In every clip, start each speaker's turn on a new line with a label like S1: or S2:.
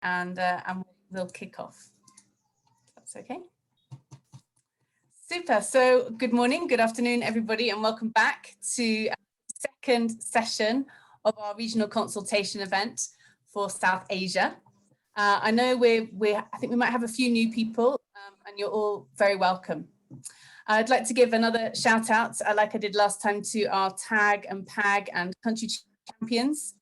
S1: and we'll kick off. That's okay. Super. So good morning, good afternoon, everybody, and welcome back to the second session of our regional consultation event for South Asia. I know I think we might have a few new people, and you're all very welcome. I'd like to give another shout out, like I did last time, to our TAG and PAG and country champions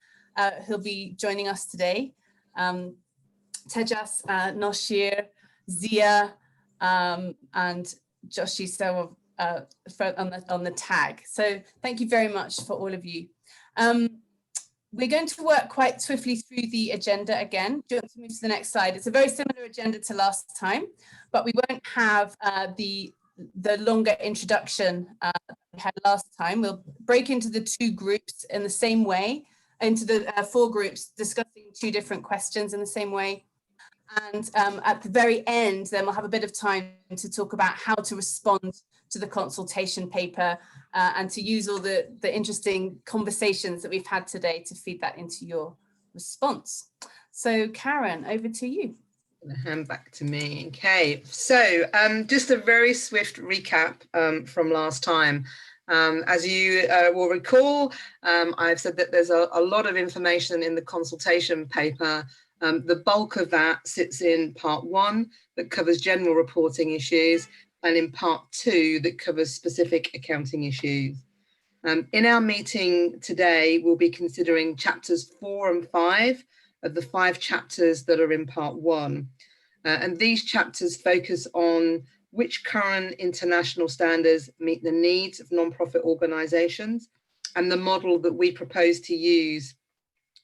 S1: who'll be joining us today. Tejas, Noshir, Zia, and Joshi so on the tag. So thank you very much for all of you. We're going to work quite swiftly through the agenda again. Do you want to move to the next slide? It's a very similar agenda to last time, but we won't have the longer introduction we had last time. We'll break into the two groups in the same way, into the 4 groups, discussing 2 different questions in the same way. And at the very end, then we'll have a bit of time to talk about how to respond to the consultation paper and to use all the interesting conversations that we've had today to feed that into your response. So Karen, over to you.
S2: Hand back to me. Okay, so just a very swift recap from last time. As you will recall, I've said that there's a lot of information in the consultation paper. The bulk of that sits in part 1 that covers general reporting issues, and in part 2 that covers specific accounting issues. In our meeting today, we'll be considering chapters 4 and 5 of the 5 chapters that are in part 1. And these chapters focus on which current international standards meet the needs of non-profit organisations and the model that we propose to use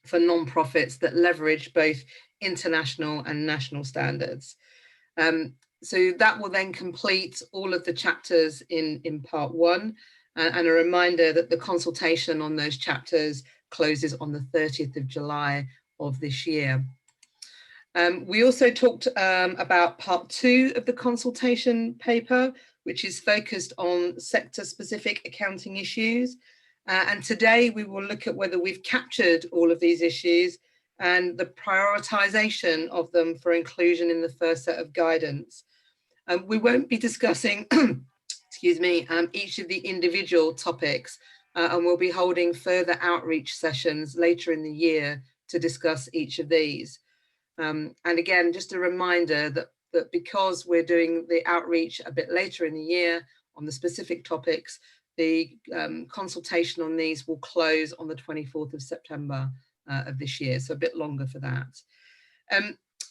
S2: for non-profits that leverage both international and national standards. So that will then complete all of the chapters in part 1, and a reminder that the consultation on those chapters closes on the 30th of July of this year. We also talked about part 2 of the consultation paper, which is focused on sector-specific accounting issues. And today we will look at whether we've captured all of these issues and the prioritisation of them for inclusion in the first set of guidance. We won't be discussing, excuse me, each of the individual topics, and we'll be holding further outreach sessions later in the year to discuss each of these. And again, just a reminder that because we're doing the outreach a bit later in the year on the specific topics, the consultation on these will close on the 24th of September of this year, so a bit longer for that.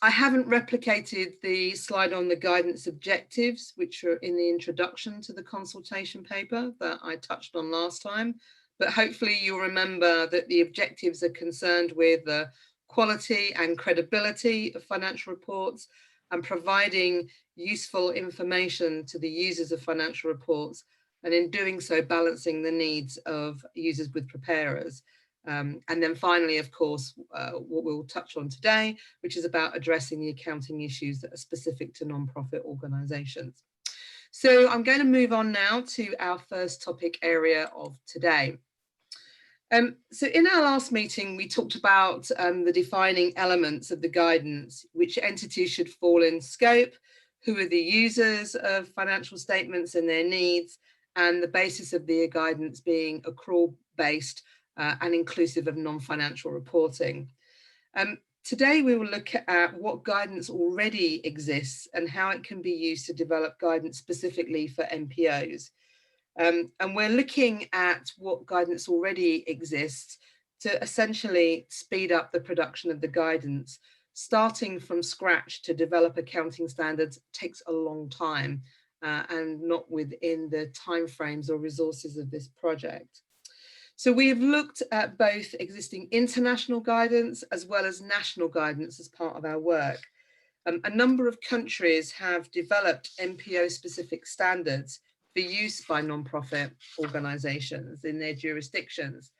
S2: I haven't replicated the slide on the guidance objectives, which are in the introduction to the consultation paper that I touched on last time, but hopefully you'll remember that the objectives are concerned with the quality and credibility of financial reports and providing useful information to the users of financial reports, and in doing so, balancing the needs of users with preparers. And then finally, of course, what we'll touch on today, which is about addressing the accounting issues that are specific to non-profit organisations. So I'm going to move on now to our first topic area of today. So in our last meeting, we talked about the defining elements of the guidance, which entities should fall in scope, who are the users of financial statements and their needs, and the basis of the guidance being accrual-based and inclusive of non-financial reporting. Today, we will look at what guidance already exists and how it can be used to develop guidance specifically for NPOs. And we're looking at what guidance already exists to essentially speed up the production of the guidance. Starting from scratch to develop accounting standards takes a long time and not within the timeframes or resources of this project. So we have looked at both existing international guidance as well as national guidance as part of our work. A number of countries have developed NPO-specific standards for use by non-profit organisations in their jurisdictions.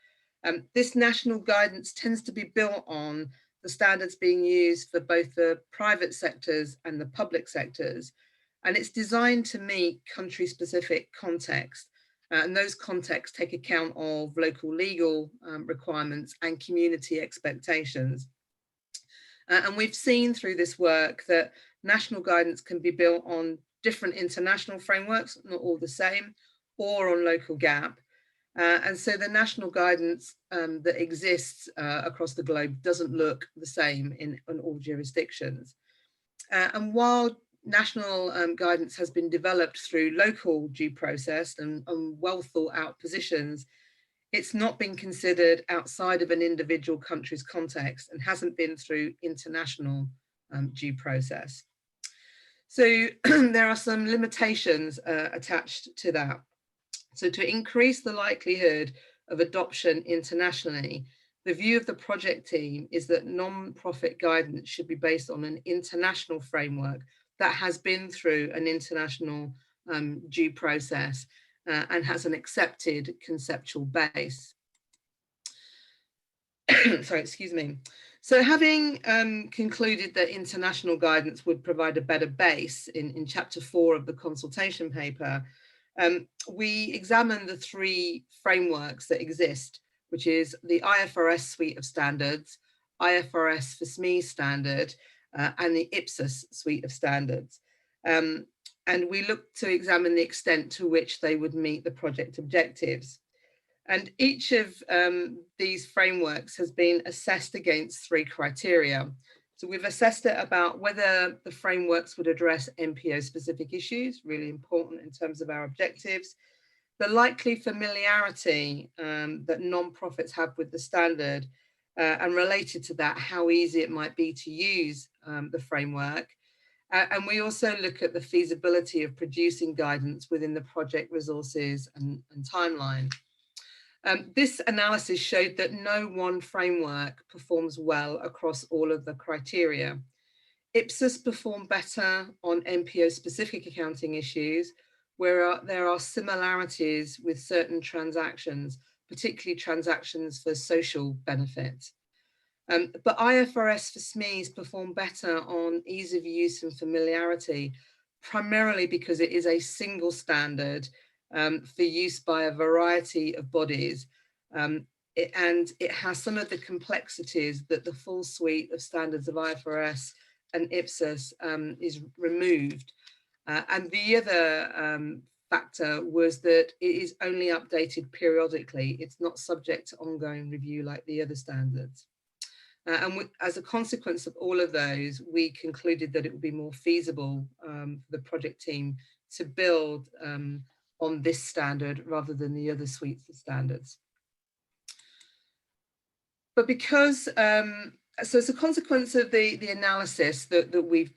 S2: This national guidance tends to be built on the standards being used for both the private sectors and the public sectors, and it's designed to meet country-specific context. And those contexts take account of local legal requirements and community expectations. And we've seen through this work that national guidance can be built on different international frameworks, not all the same, or on local GAAP. And so the national guidance that exists across the globe doesn't look the same in all jurisdictions. And while national guidance has been developed through local due process and well thought out positions, it's not been considered outside of an individual country's context and hasn't been through international due process. So there are some limitations attached to that. So to increase the likelihood of adoption internationally, the view of the project team is that non-profit guidance should be based on an international framework that has been through an international due process and has an accepted conceptual base. Sorry, excuse me. So having concluded that international guidance would provide a better base in chapter 4 of the consultation paper, we examined the 3 frameworks that exist, which is the IFRS suite of standards, IFRS for SME standard, and the Ipsos suite of standards. And we looked to examine the extent to which they would meet the project objectives. And each of these frameworks has been assessed against 3 criteria. So we've assessed it about whether the frameworks would address NPO specific issues, really important in terms of our objectives, the likely familiarity that non-profits have with the standard, and related to that, how easy it might be to use the framework. And we also look at the feasibility of producing guidance within the project resources and timeline. This analysis showed that no one framework performs well across all of the criteria. Ipsos performed better on NPO specific accounting issues, where there are similarities with certain transactions, particularly transactions for social benefit. But IFRS for SMEs performed better on ease of use and familiarity, primarily because it is a single standard for use by a variety of bodies. And it has some of the complexities that the full suite of standards of IFRS and Ipsos is removed. And the other factor was that it is only updated periodically. It's not subject to ongoing review like the other standards. As a consequence of all of those, we concluded that it would be more feasible for the project team to build on this standard rather than the other suites of standards. But because, so as a consequence of the analysis that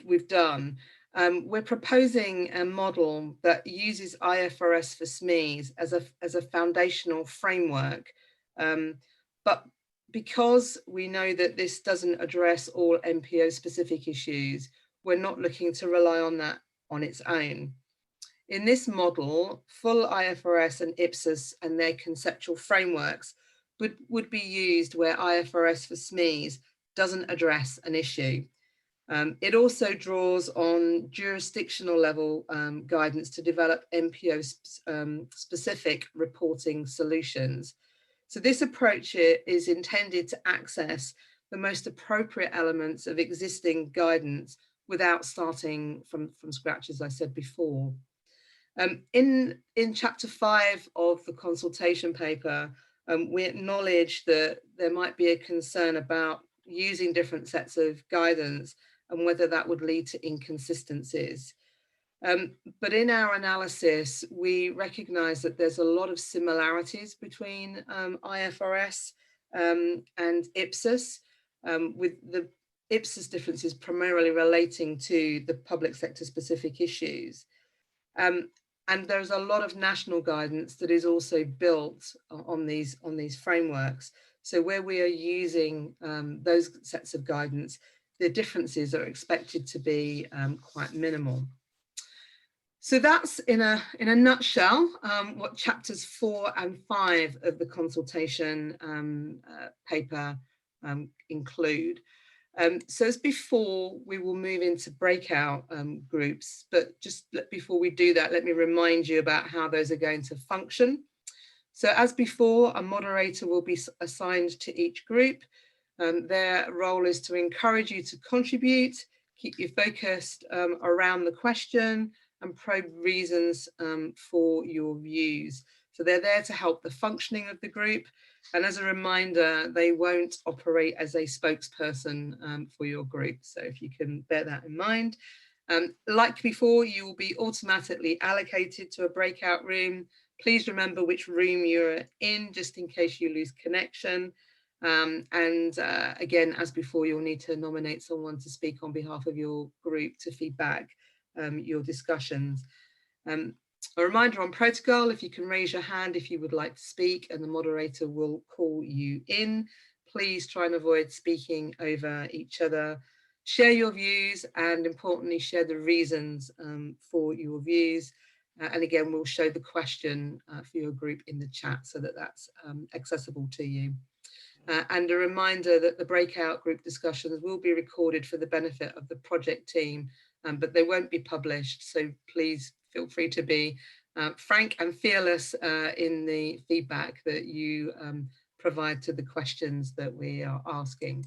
S2: we've done, we're proposing a model that uses IFRS for SMEs as a foundational framework. But because we know that this doesn't address all NPO specific issues, we're not looking to rely on that on its own. In this model, full IFRS and Ipsos and their conceptual frameworks would be used where IFRS for SMEs doesn't address an issue. It also draws on jurisdictional level guidance to develop NPO specific reporting solutions. So this approach is intended to access the most appropriate elements of existing guidance without starting from scratch, as I said before. In chapter 5 of the consultation paper, we acknowledge that there might be a concern about using different sets of guidance and whether that would lead to inconsistencies. But in our analysis, we recognize that there's a lot of similarities between IFRS and Ipsos, with the Ipsos differences primarily relating to the public sector specific issues. And there's a lot of national guidance that is also built on these frameworks. So where we are using those sets of guidance, the differences are expected to be quite minimal. So that's in a nutshell what chapters 4 and 5 of the consultation paper include. So as before, we will move into breakout groups, but just before we do that, let me remind you about how those are going to function. So as before, a moderator will be assigned to each group. Their role is to encourage you to contribute, keep you focused around the question, and probe reasons for your views. So they're there to help the functioning of the group. And as a reminder, they won't operate as a spokesperson for your group. So if you can bear that in mind. Like before, you will be automatically allocated to a breakout room. Please remember which room you're in, just in case you lose connection. Again, as before, you'll need to nominate someone to speak on behalf of your group to feedback your discussions. A reminder on protocol: if you can raise your hand if you would like to speak, and the moderator will call you in. Please try and avoid speaking over each other. Share your views, and importantly, share the reasons for your views. And again, we'll show the question for your group in the chat so that that's accessible to you. And a reminder that the breakout group discussions will be recorded for the benefit of the project team, but they won't be published. So please feel free to be frank and fearless in the feedback that you provide to the questions that we are asking.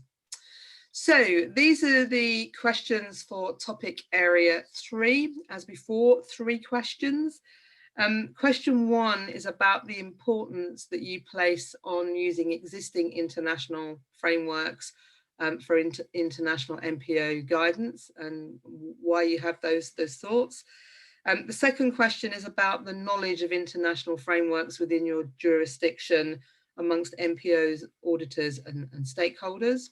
S2: So these are the questions for topic area 3. As before, 3 questions. Question 1 is about the importance that you place on using existing international frameworks for international NPO guidance, and why you have those thoughts. The second question is about the knowledge of international frameworks within your jurisdiction amongst NPOs, auditors and stakeholders.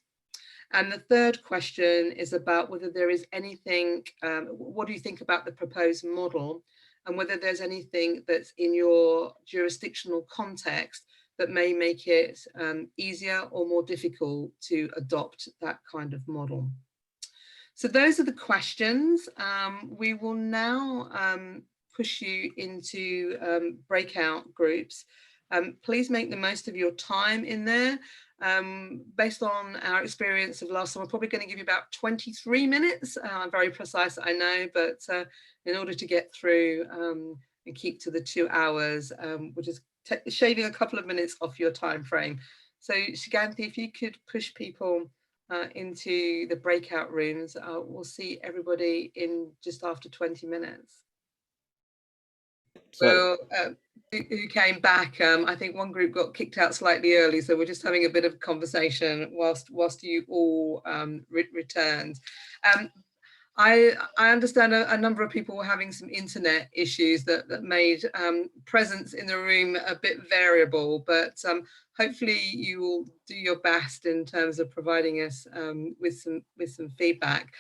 S2: And the third question is about whether there is anything, what do you think about the proposed model, and whether there's anything that's in your jurisdictional context that may make it easier or more difficult to adopt that kind of model. So those are the questions. We will now push you into breakout groups. Please make the most of your time in there. Based on our experience of last time, we're probably going to give you about 23 minutes. I'm very precise, I know, but in order to get through and keep to the 2 hours, we're just shaving a couple of minutes off your time frame. So Shiganti, if you could push people into the breakout rooms, we'll see everybody in just after 20 minutes. So who came back? I think one group got kicked out slightly early, so we're just having a bit of conversation whilst you all returned. I understand a number of people were having some internet issues that made presence in the room a bit variable, but hopefully you will do your best in terms of providing us with some feedback.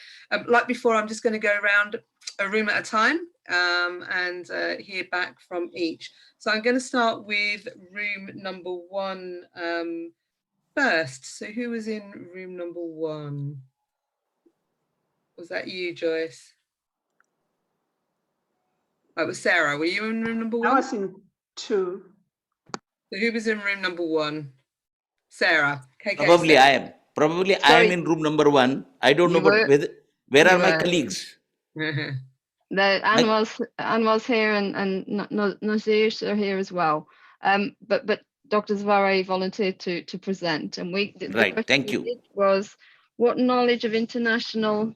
S2: Like before, I'm just going to go around a room at a time and hear back from each. So I'm going to start with room number 1 first. So who was in room number 1? Was that you, Joyce? Oh, it was Sarah. Were you in room number 1?
S3: I was in 2.
S2: So who was in room number 1? Sarah. Okay,
S4: Probably
S2: Sarah.
S4: I am. Probably
S5: Sorry.
S4: I am in room number 1. I don't know, but where are my colleagues?
S5: Anne was here and Nazir are here as well. But Dr. Zavare volunteered to present, and the
S4: Right, thank you.
S5: did was what knowledge of international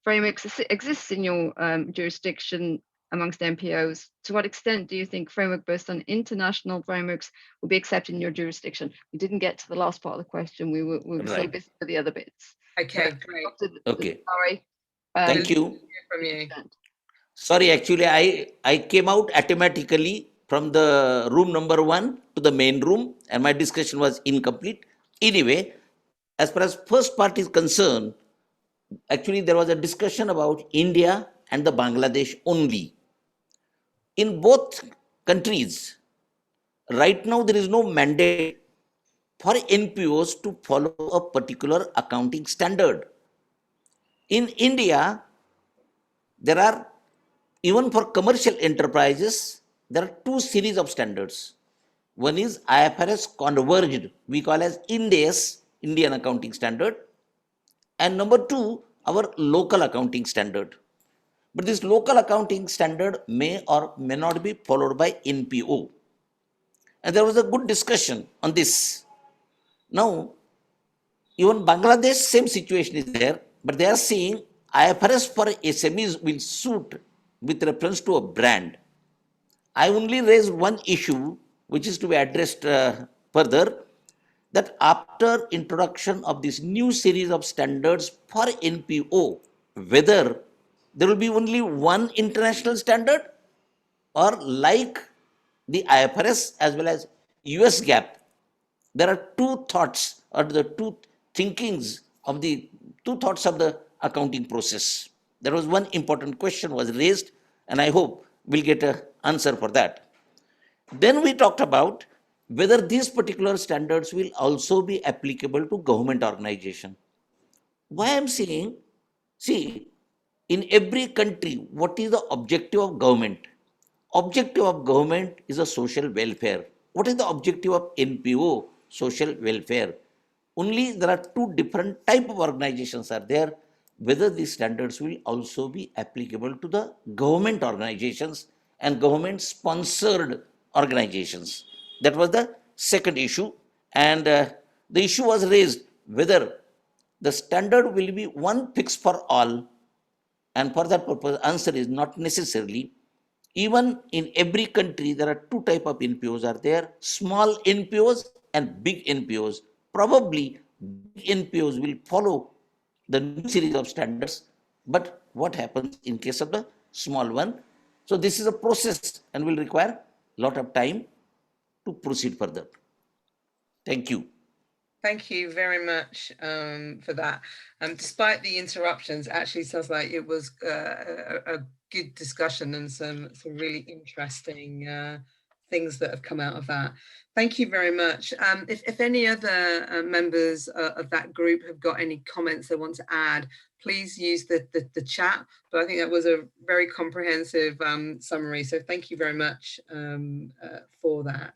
S5: frameworks exists in your jurisdiction amongst NPOs? To what extent do you think framework based on international frameworks will be accepted in your jurisdiction? We didn't get to the last part of the question. We were so busy with the other bits.
S2: Okay, great.
S4: Okay.
S5: Sorry.
S4: Thank you.
S2: From you.
S4: Sorry, actually, I came out automatically from the room number 1 to the main room, and my discussion was incomplete. Anyway, as far as first part is concerned, actually there was a discussion about India and the Bangladesh only. In both countries, right now there is no mandate for NPOs to follow a particular accounting standard. In India, there are, even for commercial enterprises, there are 2 series of standards. One is IFRS converged, we call as INDAS, Indian Accounting Standard, and number 2, our local accounting standard. But this local accounting standard may or may not be followed by NPO. And there was a good discussion on this. Now, Even Bangladesh, same situation is there, but they are saying IFRS for SMEs will suit with reference to a brand. I only raise one issue which is to be addressed further, that after introduction of this new series of standards for NPO, whether there will be only one international standard or like the IFRS as well as US GAAP, there are two thoughts or the two thinkings of the two thoughts of the accounting process. There was one important question was raised, and I hope we'll get an answer for that. Then we talked about whether these particular standards will also be applicable to government organization. Why I'm saying, see, in every country, what is the objective of government? Objective of government is a social welfare. What is the objective of NPO? Social welfare. Only there are two different type of organizations are there. Whether these standards will also be applicable to the government organizations and government sponsored organizations. That was the second issue. And the issue was raised whether the standard will be one fixed for all, and for that purpose answer is not necessarily. Even in every country there are two type of NPOs are there, small NPOs and big NPOs. Probably big NPOs will follow the new series of standards, but what happens in case of the small one? So this is a process and will require a lot of time to proceed further. Thank you.
S2: Thank you very much for that. Despite the interruptions, actually sounds like it was a good discussion and some really interesting things that have come out of that. Thank you very much. If any other members of that group have got any comments they want to add, please use the chat. But I think that was a very comprehensive summary. So thank you very much for that.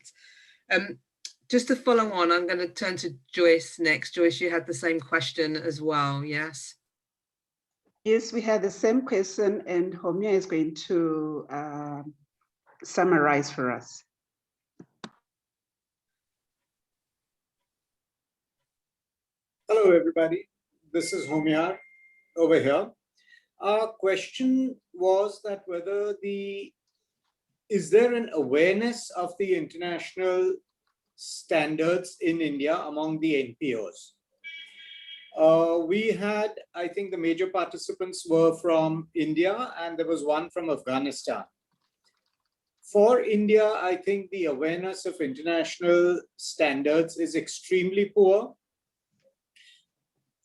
S2: Just to follow on, I'm going to turn to Joyce next. Joyce, you had the same question as well, yes?
S3: Yes, we had the same question, and Homia is going to summarize for us.
S6: Hello, everybody. This is Homia over here. Our question was that whether is there an awareness of the international standards in India among the NPOs? We had, I think the major participants were from India and there was one from Afghanistan. For India, I think the awareness of international standards is extremely poor.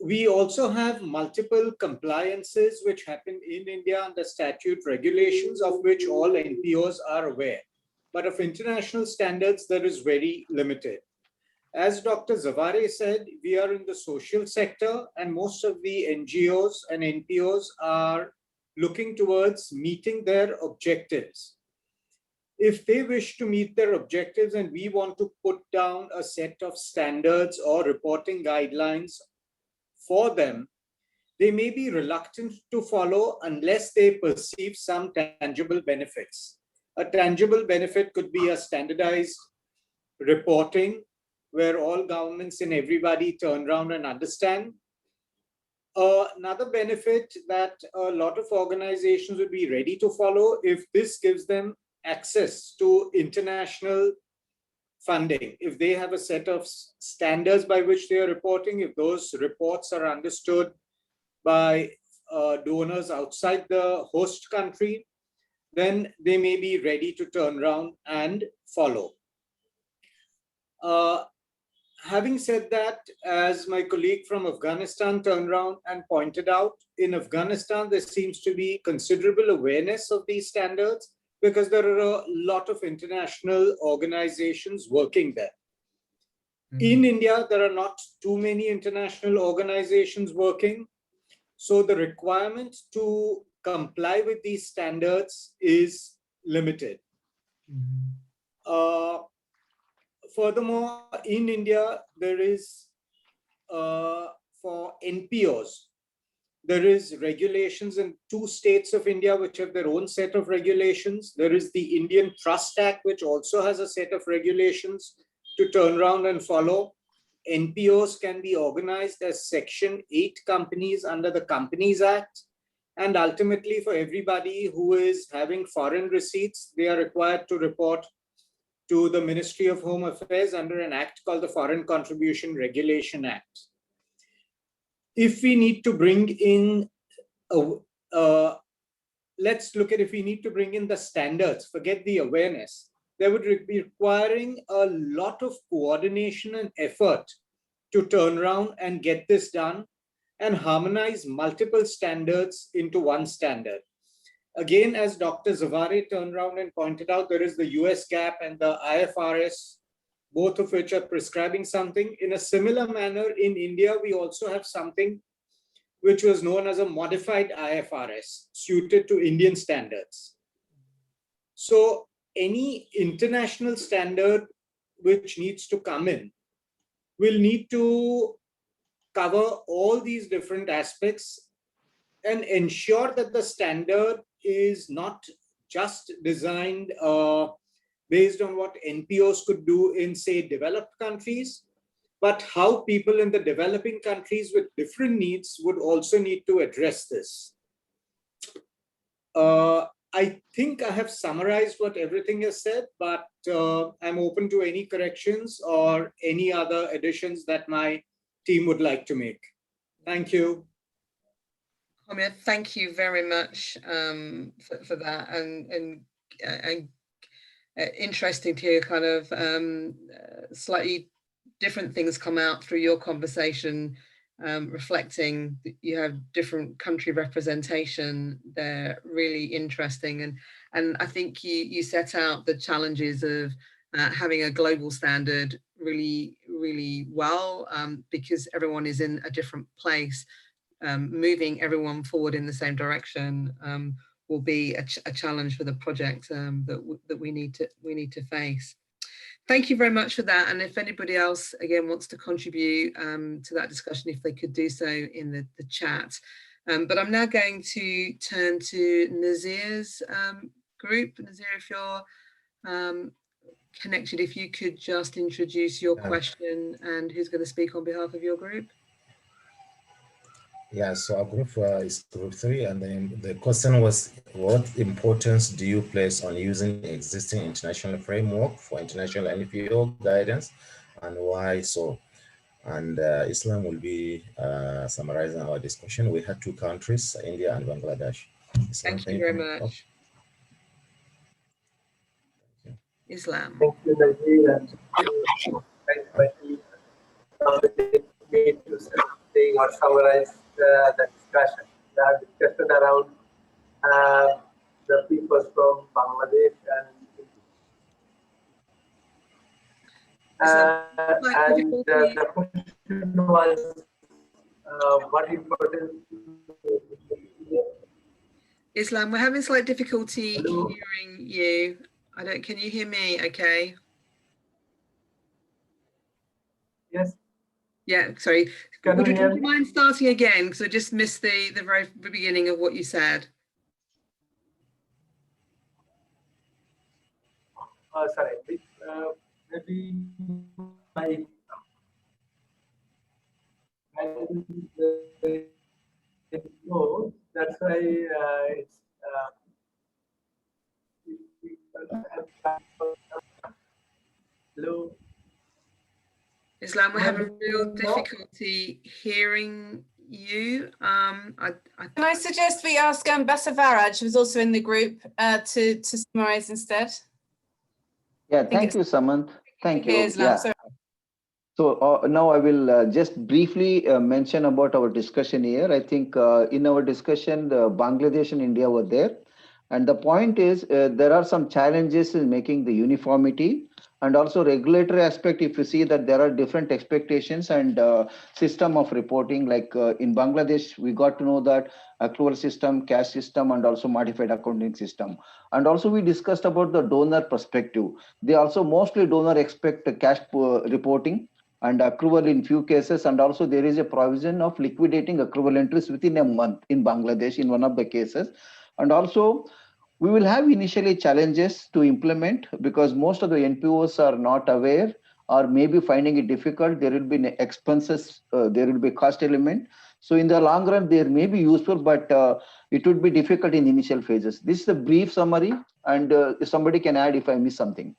S6: We also have multiple compliances which happen in India under statute regulations of which all NPOs are aware. But of international standards, there is very limited. As Dr. Zavare said, we are in the social sector and most of the NGOs and NPOs are looking towards meeting their objectives. If they wish to meet their objectives and we want to put down a set of standards or reporting guidelines for them, they may be reluctant to follow unless they perceive some tangible benefits. A tangible benefit could be a standardized reporting where all governments and everybody turn around and understand. Another benefit that a lot of organizations would be ready to follow if this gives them access to international funding. If they have a set of standards by which they are reporting, if those reports are understood by donors outside the host country, then they may be ready to turn around and follow. Having said that, as my colleague from Afghanistan turned around and pointed out, in Afghanistan, there seems to be considerable awareness of these standards because there are a lot of international organizations working there. In India, there are not too many international organizations working. So the requirement to comply with these standards is limited. Furthermore, in India, there is, for NPOs, there is regulations in 2 states of India which have their own set of regulations. There is the Indian Trust Act, which also has a set of regulations to turn around and follow. NPOs can be organized as Section 8 companies under the Companies Act. And ultimately, for everybody who is having foreign receipts, they are required to report to the Ministry of Home Affairs under an act called the Foreign Contribution Regulation Act. If we need to bring in, let's look at if we need to bring in the standards, forget the awareness, there would be requiring a lot of coordination and effort to turn around and get this done and harmonize multiple standards into one standard. Again, as Dr. Zavare turned around and pointed out, there is the US GAAP and the IFRS, both of which are prescribing something. In a similar manner, in India, we also have something which was known as a modified IFRS, suited to Indian standards. So any international standard which needs to come in will need to cover all these different aspects and ensure that the standard is not just designed based on what NPOs could do in, say, developed countries, but how people in the developing countries with different needs would also need to address this. I think I have summarized what everything is said, but I'm open to any corrections or any other additions that my team would like to make. Thank you.
S2: Hamia, thank you very much for that, and interesting to hear kind of slightly different things come out through your conversation, reflecting that you have different country representation. They're really interesting, and I think you set out the challenges of having a global standard really well, because everyone is in a different place. Moving everyone forward in the same direction will be a challenge for the project that we need to face. Thank you very much for that. And if anybody else again wants to contribute to that discussion, if they could do so in the chat. But I'm now going to turn to Nazir's group. Nazir, if you're connected, if you could just introduce your question and who's going to speak on behalf of your group.
S7: Yeah, so our group is group 3, and then the question was, what importance do you place on using existing international framework for international NPO guidance, and why so? And Islam will be summarizing our discussion. We had 2 countries, India and Bangladesh. Islam,
S2: thank you very much. Thank you. Islam.
S8: Thank you, Najir, and thank you to say or summarize the discussion. The discussion around the people from Bangladesh and the question was what importance.
S2: Islam, we're having slight difficulty hearing you. Can you hear me okay?
S8: Yes.
S2: Yeah, sorry. Would you mind starting again? Because I just missed the very beginning of what you said.
S8: Sorry, maybe my that's why it's hello.
S2: Islam, we're having real difficulty hearing you. Can
S1: I suggest we ask Basavaraj, who's also in the group, to summarize instead?
S9: Yeah, thank you, Samant. Thank you.
S1: Islam,
S9: yeah. So now I will just briefly mention about our discussion here. I think in our discussion, Bangladesh and India were there. And the point is there are some challenges in making the uniformity, and also regulatory aspect. If you see that there are different expectations and system of reporting, like in Bangladesh, we got to know that accrual system, cash system, and also modified accounting system. And also we discussed about the donor perspective. They also mostly donor expect the cash reporting and accrual in few cases. And also there is a provision of liquidating accrual entries within a month in Bangladesh in one of the cases. And also we will have initially challenges to implement because most of the NPOs are not aware or maybe finding it difficult. There will be expenses, there will be cost element. So in the long run, there may be useful, but it would be difficult in the initial phases. This is a brief summary, and if somebody can add if I miss something.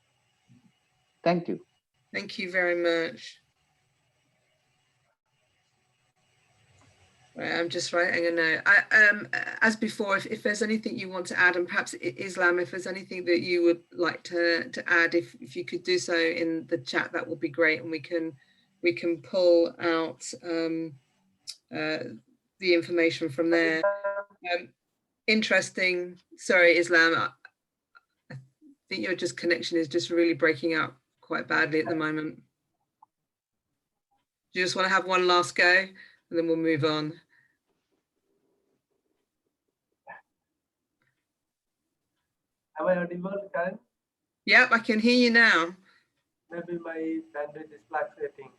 S9: Thank you.
S2: Thank you very much. Right, I'm just writing a note. As before, if there's anything you want to add, and perhaps Islam, if there's anything that you would like to add, if you could do so in the chat, that would be great, and we can pull out the information from there. Interesting. Sorry, Islam. I think your connection is just really breaking up quite badly at the moment. Do you just want to have one last go, and then we'll move on?
S8: Am I audible, Karen?
S2: Yep, I can hear you now.
S8: Maybe my bandwidth is fluctuating.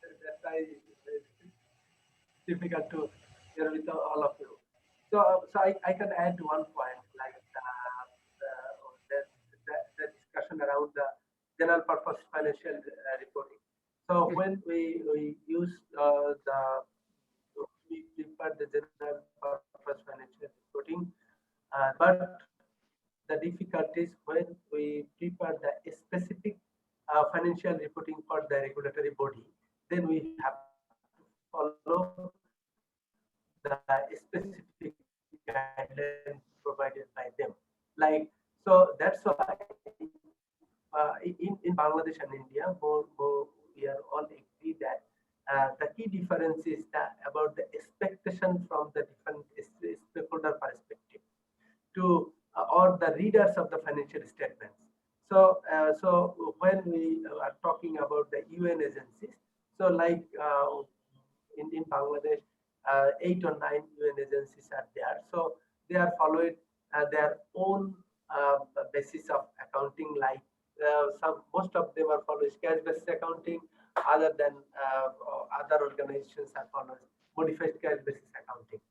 S8: That's why it's difficult to hear with all of you. So I can add one point, like the discussion around the general purpose financial reporting. So when we use we prefer the general purpose financial reporting, but the difficulties when we prepare the specific financial reporting for the regulatory body, then we have to follow the specific guidelines provided by them. Like, so that's why in Bangladesh and India, we are all agree that the key difference is about the expectation from the different stakeholder perspective to or the readers of the financial statements. So, so when we are talking about the UN agencies, so like in Bangladesh, 8 or 9 UN agencies are there. So they are following their own basis of accounting. Like most of them are following cash-based accounting. Other than other organizations are following modified cash-basis accounting.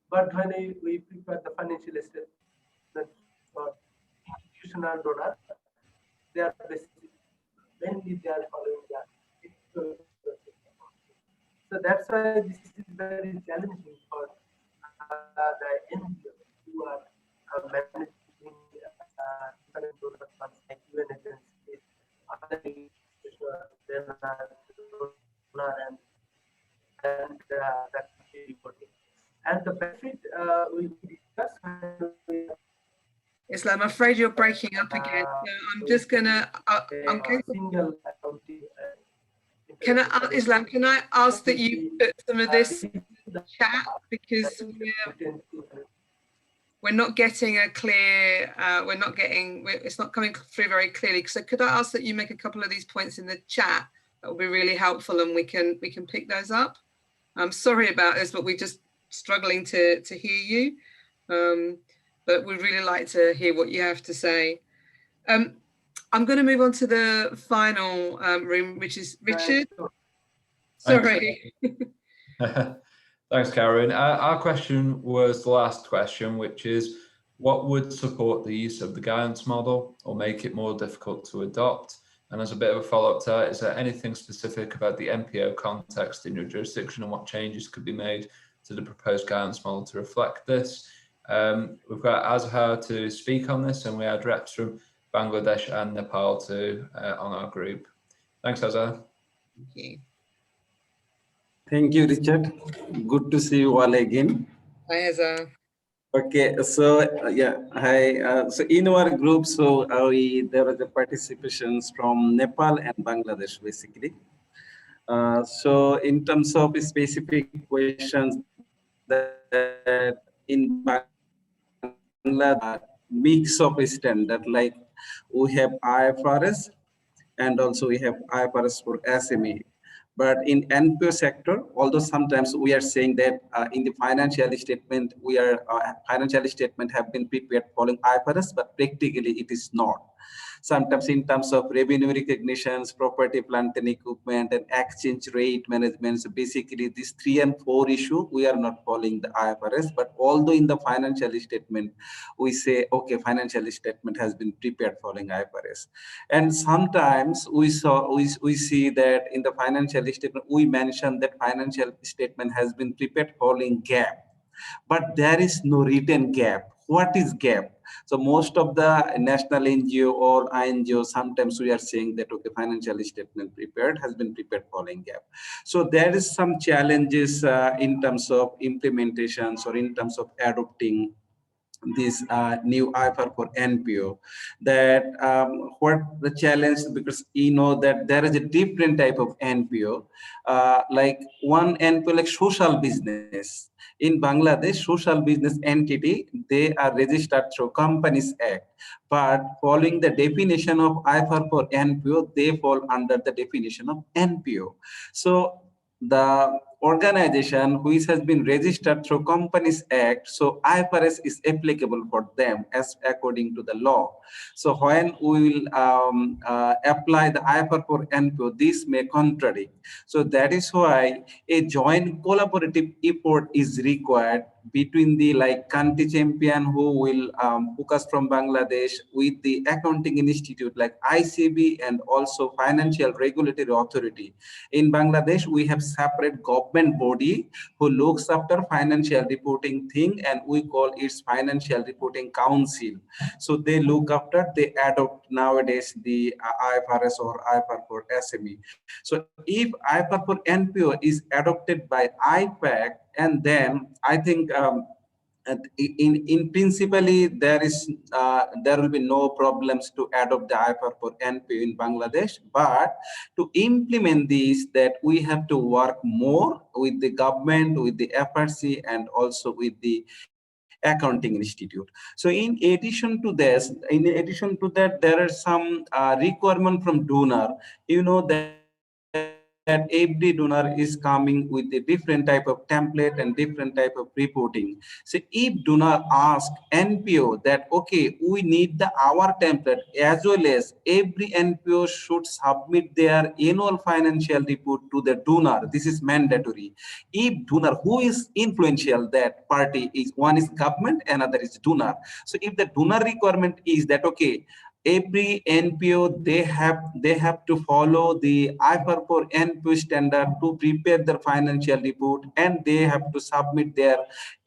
S8: But when we prepare the financial statement for institutional donor, they are mainly they are following the. So that's why this is very challenging for the NGOs who are managing different donor funds like UN agencies, other donor and the country reporting. And the benefit we discussed.
S2: Islam, I'm afraid you're breaking up again. So I'm just gonna. I'm going to.
S8: Single accounting.
S2: Islam, can I ask that you put some of this in the chat, because we're not getting a clear, it's not coming through very clearly. So could I ask that you make a couple of these points in the chat? That would be really helpful, and we can pick those up. I'm sorry about this, but we're just struggling to hear you. But we'd really like to hear what you have to say. I'm going to move on to the final room, which is Richard. Sorry.
S10: Thanks, Karen. Our question was the last question, which is, what would support the use of the guidance model or make it more difficult to adopt? And as a bit of a follow-up to that, is there anything specific about the NPO context in your jurisdiction and what changes could be made to the proposed guidance model to reflect this? We've got Azhar to speak on this, and we had reps from Bangladesh and Nepal too on our group. Thanks, Azhar.
S2: Thank you.
S11: Thank you, Richard. Good to see you all again.
S2: Hi, Azhar.
S11: Okay, so yeah, hi. So in our group, so there was a participations from Nepal and Bangladesh, basically. So in terms of specific questions, that in Bangladesh, mix of standard, like we have IFRS and also we have IFRS for SME. But in NPO sector, although sometimes we are saying that in the financial statement, financial statement have been prepared following IFRS, but practically it is not. sometimes in terms of revenue recognitions, property, plant and equipment, and exchange rate management. So basically these 3 and 4 issue, we are not following the IFRS, but although in the financial statement, we say, okay, financial statement has been prepared following IFRS. And sometimes we see that in the financial statement, we mention that financial statement has been prepared following GAAP, but there is no written GAAP. What is GAAP? So most of the national NGO or INGO, sometimes we are saying that, okay, financial statement has been prepared following GAAP. So there is some challenges in terms of implementations or in terms of adopting this new IFR4NPO, that what the challenge, because you know that there is a different type of NPO, like one NPO like social business. In Bangladesh, social business entity, they are registered through Companies Act, but following the definition of IFR4NPO, they fall under the definition of NPO. So the organization which has been registered through Companies Act, so IFRS is applicable for them as according to the law. So when we will apply the IFR4NPO, this may contradict. So that is why a joint collaborative effort is required between the country champion who will focus from Bangladesh with the accounting institute like ICB and also financial regulatory authority. In Bangladesh, we have separate government body who looks after financial reporting thing, and we call it Financial Reporting Council. So they look after, they adopt nowadays the IFRS or IFR4 SME. So if IFR4NPO is adopted by IPAC, and then I think in principally there will be no problems to adopt the IFR4NPO in Bangladesh, but to implement this, that we have to work more with the government, with the FRC, and also with the accounting institute. So in addition to that, there are some requirement from donor. You know that every donor is coming with a different type of template and different type of reporting. So if donor ask NPO that, okay, we need our template, as well as every NPO should submit their annual financial report to the donor. This is mandatory. If donor, who is influential, that party is, one is government, another is donor. So if the donor requirement is that, okay, every NPO, they have to follow the IFR4NPO standard to prepare their financial report, and they have to submit their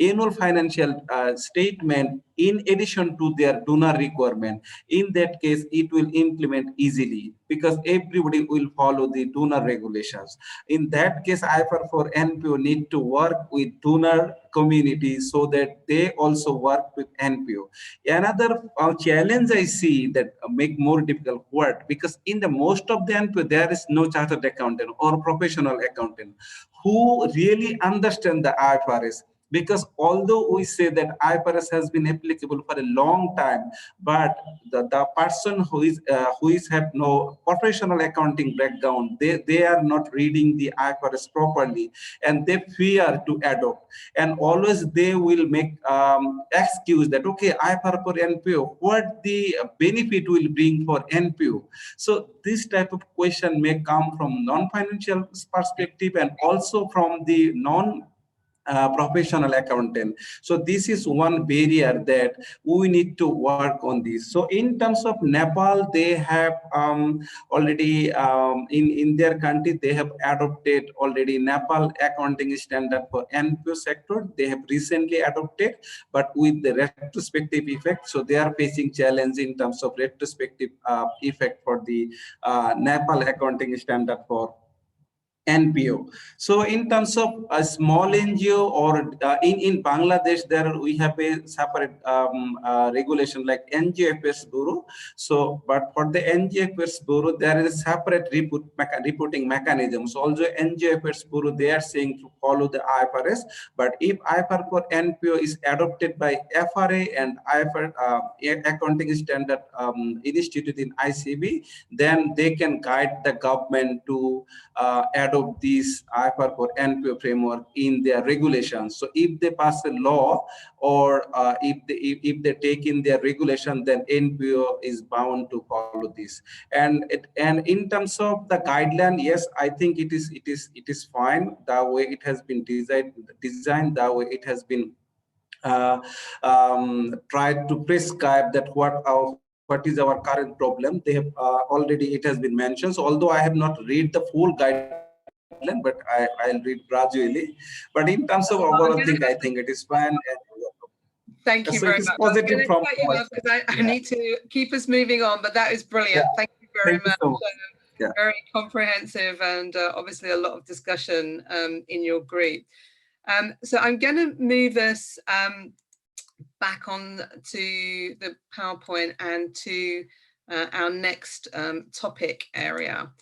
S11: annual financial statement in addition to their donor requirement. In that case, it will implement easily because everybody will follow the donor regulations. In that case, IFR4NPO need to work with donor community so that they also work with NPO. Another challenge I see that make more difficult work, because in the most of the NPO, there is no chartered accountant or professional accountant who really understand the IFRS. Because although we say that IFRS has been applicable for a long time, but the person who is have no professional accounting background, they are not reading the IFRS properly, and they fear to adopt, and always they will make excuse that, okay, IFR for NPO, what the benefit will bring for NPO. So this type of question may come from non-financial perspective and also from the professional accountant. So this is one barrier that we need to work on this. So in terms of Nepal, they have already in their country, they have adopted already Nepal accounting standard for NPO sector. They have recently adopted, but with the retrospective effect. So they are facing challenge in terms of retrospective effect for the Nepal accounting standard for NPO. So in terms of a small NGO or in Bangladesh, there we have a separate regulation like NGFS Bureau. So, but for the NGFS Bureau, there is a separate reporting mechanism. So also NGFS Bureau, they are saying to follow the IFRS. But if IFR for NPO is adopted by FRA and IFR Accounting Standard Institute in ICB, then they can guide the government to adopt adopt this IFR4NPO framework in their regulations. So if they pass a law or if they take in their regulation, then NPO is bound to follow this. And in terms of the guideline, yes, I think it is fine the way it has been designed, the way it has been tried to prescribe that what is our current problem. They have already, it has been mentioned. So although I have not read the full guideline, but I'll read gradually. But in terms of overall thing, I think it is fine. And
S2: thank you
S11: so
S2: very
S11: it is
S2: much.
S11: positive from
S2: because I need to keep us moving on, but that is brilliant. Thank you very much.
S11: So
S2: very comprehensive and obviously a lot of discussion in your group. So I'm going to move us back on to the PowerPoint and to our next topic area.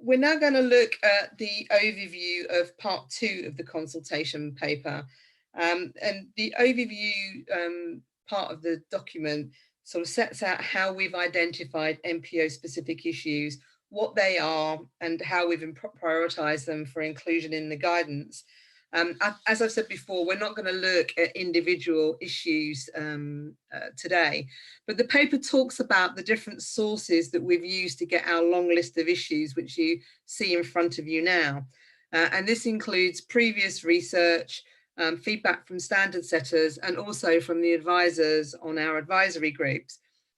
S2: We're now going to look at the overview of part 2 of the consultation paper. And the overview part of the document sort of sets out how we've identified NPO specific issues, what they are, and how we've prioritized them for inclusion in the guidance. As I've said before, we're not going to look at individual issues today, but the paper talks about the different sources that we've used to get our long list of issues, which you see in front of you now. And this includes previous research, feedback from standard setters, and also from the advisors on our advisory groups.